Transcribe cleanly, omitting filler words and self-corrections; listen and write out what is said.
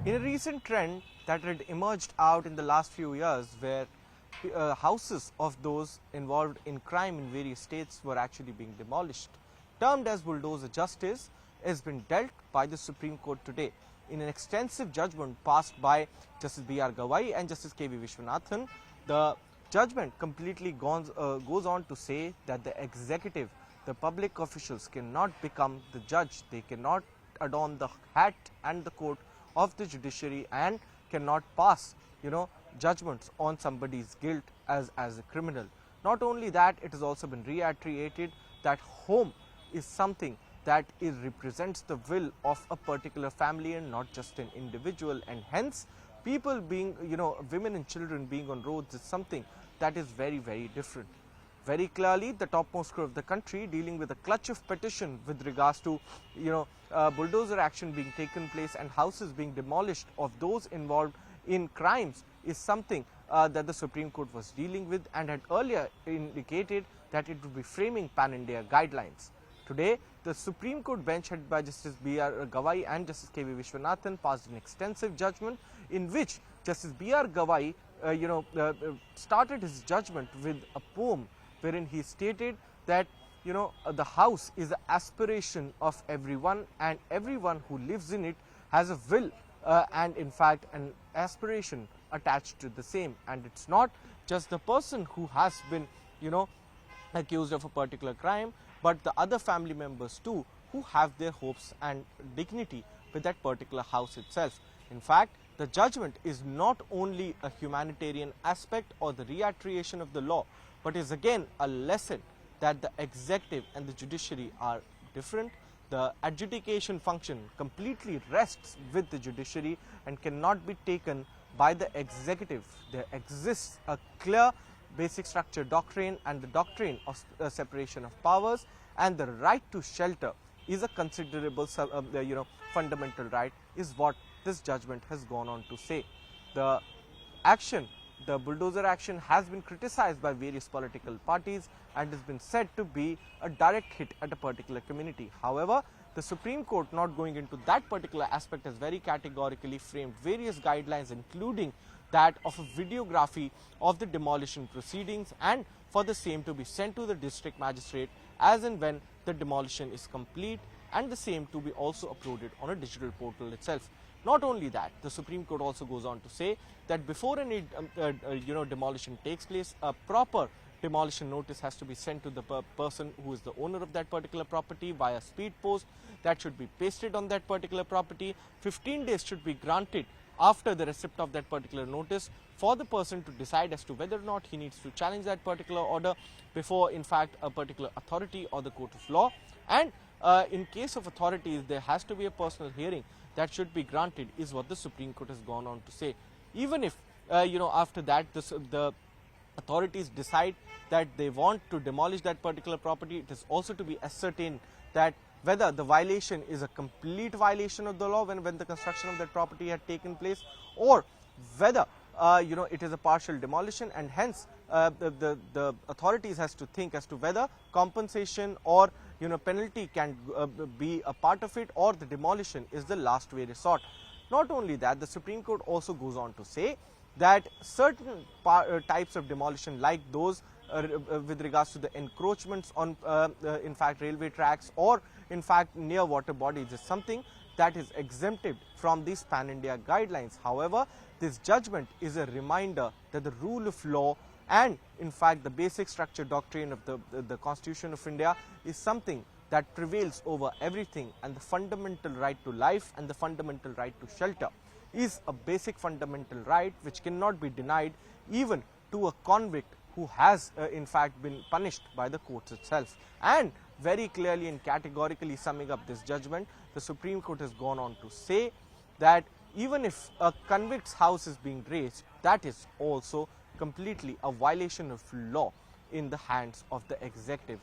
In a recent trend that had emerged out in the last few years, where houses of those involved in crime in various states were actually being demolished, termed as bulldozer justice, has been dealt by the Supreme Court today in an extensive judgment passed by Justice B.R. Gawai and Justice K.V. Vishwanathan. The judgment completely goes on to say that the executive, the public officials cannot become the judge. They cannot adorn the hat and the coat of the judiciary and cannot pass, judgments on somebody's guilt as a criminal. Not only that, it has also been reiterated that home is something that represents the will of a particular family and not just an individual, and hence people being, women and children being on roads is something that is very, very different. Very clearly, the topmost court of the country dealing with a clutch of petition with regards to, bulldozer action being taken place and houses being demolished of those involved in crimes is something that the Supreme Court was dealing with and had earlier indicated that it would be framing pan-India guidelines. Today, the Supreme Court bench headed by Justice B.R. Gawai and Justice K.V. Vishwanathan passed an extensive judgment in which Justice B.R. Gawai, started his judgment with a poem wherein he stated that the house is the aspiration of everyone and everyone who lives in it has a will and in fact an aspiration attached to the same, and it's not just the person who has been accused of a particular crime, but the other family members too who have their hopes and dignity with that particular house itself. In fact, the judgment is not only a humanitarian aspect or the reiteration of the law, but is again a lesson that the executive and the judiciary are different. The adjudication function completely rests with the judiciary and cannot be taken by the executive. There exists a clear basic structure doctrine and the doctrine of separation of powers, and the right to shelter is a considerable fundamental right, is what this judgment has gone on to say. The bulldozer action has been criticized by various political parties and has been said to be a direct hit at a particular community. However, the Supreme Court, not going into that particular aspect, has very categorically framed various guidelines, including that of a videography of the demolition proceedings and for the same to be sent to the district magistrate as and when the demolition is complete, and the same to be also uploaded on a digital portal itself. Not only that, the Supreme Court also goes on to say that before any demolition takes place, a proper demolition notice has to be sent to the person who is the owner of that particular property via speed post. That should be pasted on that particular property. 15 days should be granted after the receipt of that particular notice for the person to decide as to whether or not he needs to challenge that particular order before, in fact, a particular authority or the court of law. And in case of authorities, there has to be a personal hearing that should be granted, is what the Supreme Court has gone on to say. Even if, after that, the authorities decide that they want to demolish that particular property, it is also to be ascertained that whether the violation is a complete violation of the law when the construction of that property had taken place, or whether it is a partial demolition, and hence the authorities has to think as to whether compensation or penalty can be a part of it, or the demolition is the last way resort. Not only that, the Supreme Court also goes on to say that certain types of demolition, like those with regards to the encroachments on in fact railway tracks or in fact near water bodies, is something that is exempted from these pan-India guidelines. However, this judgment is a reminder that the rule of law and in fact the basic structure doctrine of the Constitution of India is something that prevails over everything, and the fundamental right to life and the fundamental right to shelter is a basic fundamental right which cannot be denied even to a convict who has in fact been punished by the courts itself. And very clearly and categorically summing up this judgment, the Supreme Court has gone on to say that even if a convict's house is being razed, that is also completely a violation of law in the hands of the executive.